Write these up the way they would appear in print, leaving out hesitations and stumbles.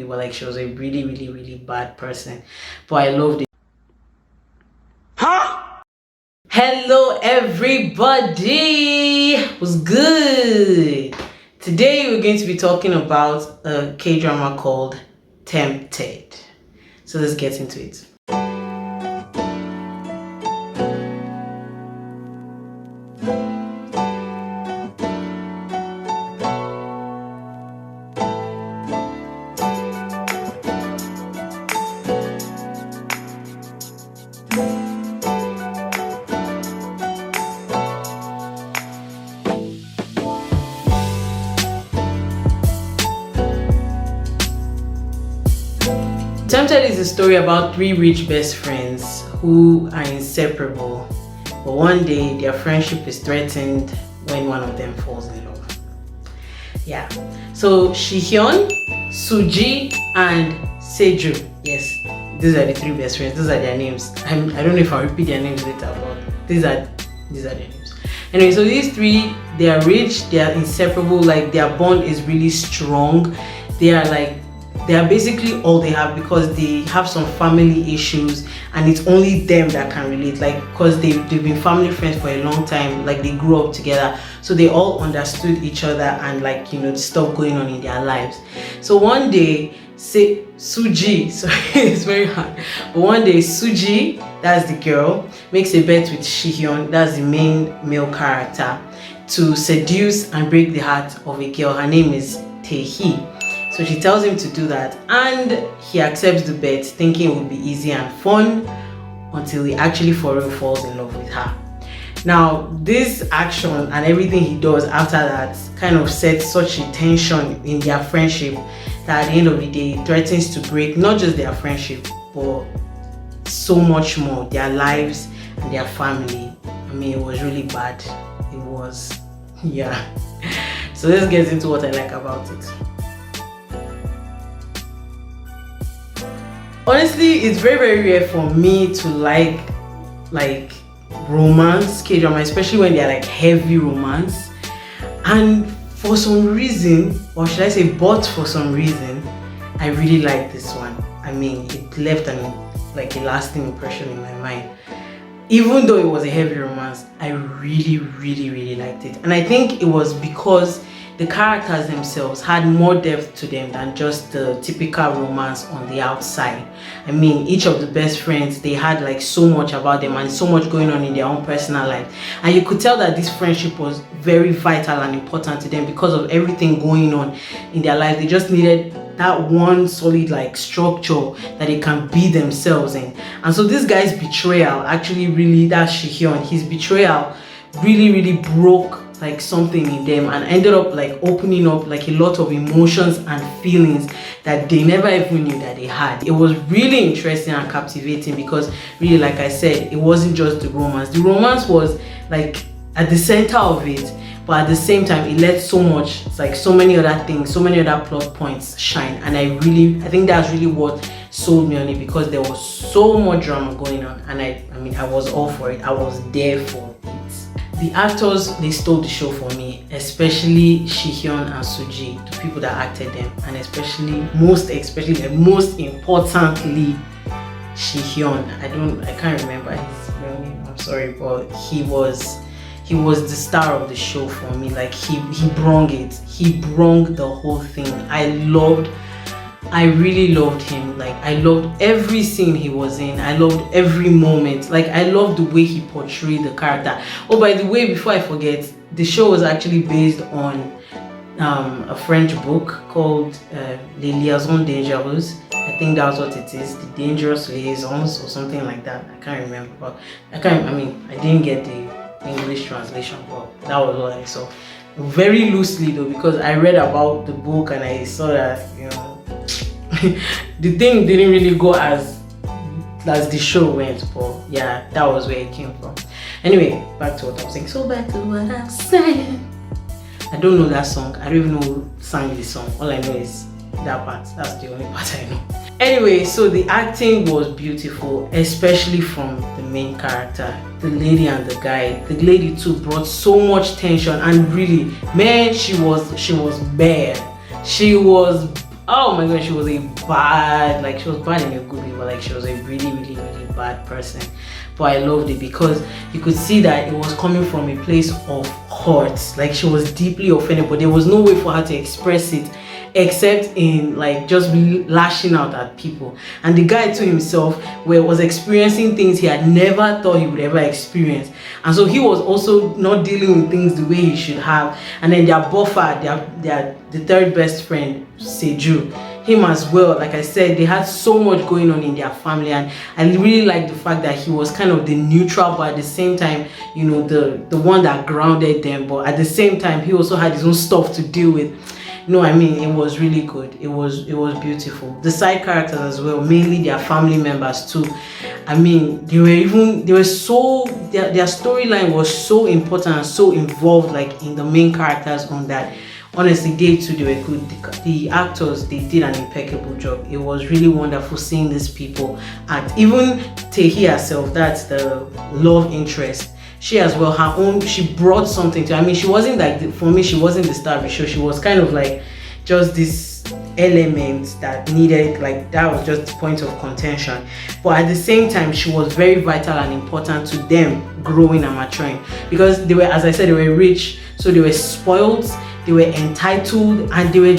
But like she was a really, really, really bad person. But I loved it. Huh? Hello everybody! What's good? Today we're going to be talking about a K-drama called Tempted. So let's get into it. Tempted is a story about three rich best friends who are inseparable, but one day their friendship is threatened when one of them falls in love. Yeah, so Shihyun, Suji, and Seju. Yes, these are the three best friends. These are their names. I don't know if I'll repeat their names later, but these are their names. Anyway, so these three, they are rich, they are inseparable, like their bond is really strong. They are basically all they have because they have some family issues and it's only them that can relate, like because they've been family friends for a long time, like they grew up together, so they all understood each other and like, you know, the stuff going on in their lives. So one day, Suji, sorry, it's very hard, but one day Suji, that's the girl, makes a bet with Shihyun, that's the main male character, to seduce and break the heart of a girl. Her name is Tae-hee. So she tells him to do that and he accepts the bet, thinking it would be easy and fun, until he actually for real falls in love with her. Now this action and everything he does after that kind of sets such a tension in their friendship that at the end of the day it threatens to break not just their friendship but so much more, their lives and their family. I mean, it was really bad. It was, yeah. So let's get into what I like about it. Honestly, it's very, very rare for me to like romance K-drama, especially when they're like heavy romance. And for some reason, or should I say but for some reason, I really like this one. I mean, it left a lasting impression in my mind. Even though it was a heavy romance, I really, really, really liked it. And I think it was because the characters themselves had more depth to them than just the typical romance on the outside. I mean, each of the best friends, they had like so much about them and so much going on in their own personal life. And you could tell that this friendship was very vital and important to them because of everything going on in their life. They just needed that one solid like structure that they can be themselves in. And so this guy's betrayal actually really, that's Shihyun, his betrayal really, really broke like something in them and ended up like opening up like a lot of emotions and feelings that they never even knew that they had. It was really interesting and captivating because really, like I said, it wasn't just the romance. The romance was like at the center of it, but at the same time it let so much, it's like so many other things, so many other plot points shine. And I think that's really what sold me on it, because there was so much drama going on and I mean I was all for it. I was there for it. The actors, they stole the show for me, especially Shihyun and Suji, the people that acted them, and most importantly, Shihyun. I can't remember his real name, I'm sorry, but he was the star of the show for me. Like he brung it. He brung the whole thing. I really loved him. Like I loved every scene he was in. I loved every moment. Like I loved the way he portrayed the character. Oh, by the way, before I forget, the show was actually based on a French book called Les Liaisons Dangereuses. I think that's what it is, the Dangerous Liaisons or something like that. I can't remember, but I didn't get the English translation, but that was what I saw. Very loosely though, because I read about the book and I saw that, you know, the thing didn't really go as the show went, but yeah, that was where it came from. Anyway, back to what I'm saying. I don't know that song. I don't even know who sang the song. All I know is that part. That's the only part I know. Anyway, so the acting was beautiful, especially from the main character, the lady and the guy. The lady too brought so much tension, and really, man, she was bad. She was Oh my god, she was a bad, like, she was bad in a good way, but like she was a really, really, really bad person. But I loved it because you could see that it was coming from a place of hurt. Like, she was deeply offended, but there was no way for her to express it except in like just lashing out at people. And the guy to himself was experiencing things he had never thought he would ever experience, and so he was also not dealing with things the way he should have. And then their buffer, the third best friend, Seju, him as well, like I said, they had so much going on in their family, and I really like the fact that he was kind of the neutral, but at the same time, you know, the one that grounded them. But at the same time, he also had his own stuff to deal with. No, I mean, it was really good. It was beautiful. The side characters as well, mainly their family members too. I mean, their storyline was so important and so involved, like in the main characters, on that. Honestly, they too, they were good. The actors, they did an impeccable job. It was really wonderful seeing these people act. Even Tehi herself, that's the love interest, she as well, her own, she brought something to, I mean, she wasn't like, for me, she wasn't the star of the show. She was kind of like just this element that needed, like, that was just the point of contention. But at the same time, she was very vital and important to them growing and maturing, because they were, as I said, they were rich, so they were spoiled, they were entitled, and they were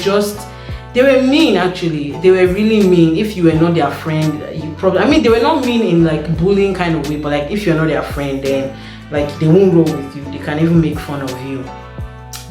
mean. Actually, they were really mean. If you were not their friend, you probably, I mean, they were not mean in like bullying kind of way, but like if you're not their friend, then like they won't roll with you. They can even make fun of you.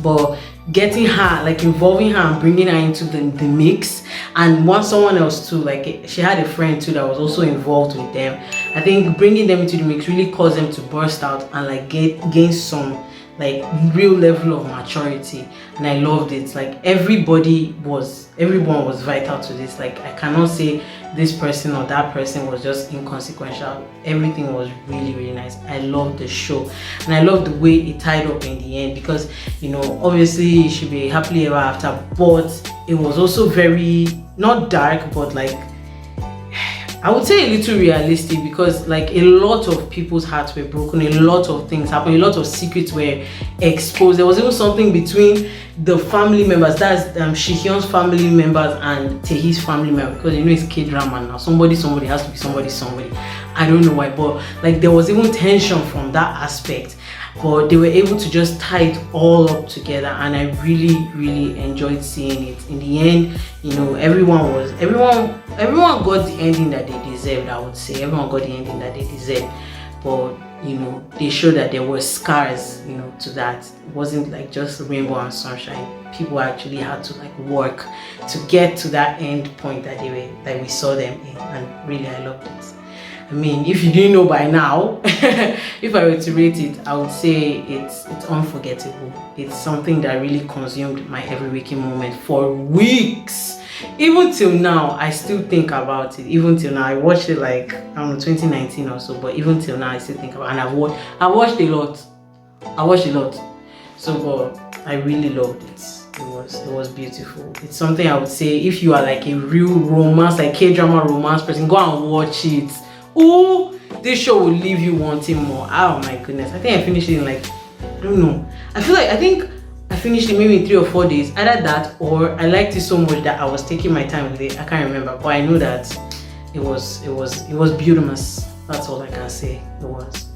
But getting her, like involving her and bringing her into the mix, and someone else too, like she had a friend too that was also involved with them. I think bringing them into the mix really caused them to burst out and like gain some like real level of maturity, and I loved it. Like everyone was vital to this. Like I cannot say this person or that person was just inconsequential. Everything was really, really nice. I loved the show, and I loved the way it tied up in the end, because, you know, obviously it should be happily ever after, but it was also very, not dark, but like, I would say a little realistic, because like a lot of people's hearts were broken, a lot of things happened, a lot of secrets were exposed. There was even something between the family members, that's Shihyun's family members and Taehee's family members, because you know it's kdrama now. Somebody has to be somebody. I don't know why, but like there was even tension from that aspect. But they were able to just tie it all up together, and I really, really enjoyed seeing it. In the end, you know, everyone got the ending that they deserved. I would say everyone got the ending that they deserved. But you know, they showed that there were scars, you know, to that. It wasn't like just rainbow and sunshine. People actually had to like work to get to that end point that we saw them in, and really I loved it. I mean, if you didn't know by now, if I were to rate it, I would say it's unforgettable. It's something that really consumed my every waking moment for weeks. Even till now, I still think about it. Even till now, I watched it like, I don't know, 2019 or so, but even till now, I still think about it. And I watched a lot. So, but I really loved it. It was beautiful. It's something I would say, if you are like a real romance, like K-drama romance person, go and watch it. Oh, this show will leave you wanting more. Oh my goodness. I think I finished it in like, I don't know. I think I finished it maybe in 3 or 4 days. Either that, or I liked it so much that I was taking my time with it. I can't remember, but I know that it was beautiful. That's all I can say. It was.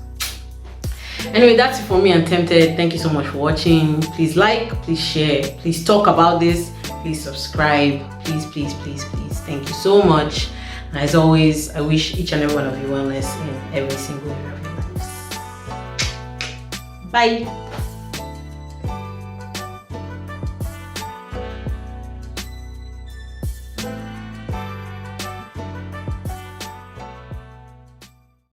Anyway, that's it for me and Tempted. Thank you so much for watching. Please like, please share, please talk about this, please subscribe, please. Thank you so much. And as always, I wish each and every one of you wellness in every single area of your lives. Bye.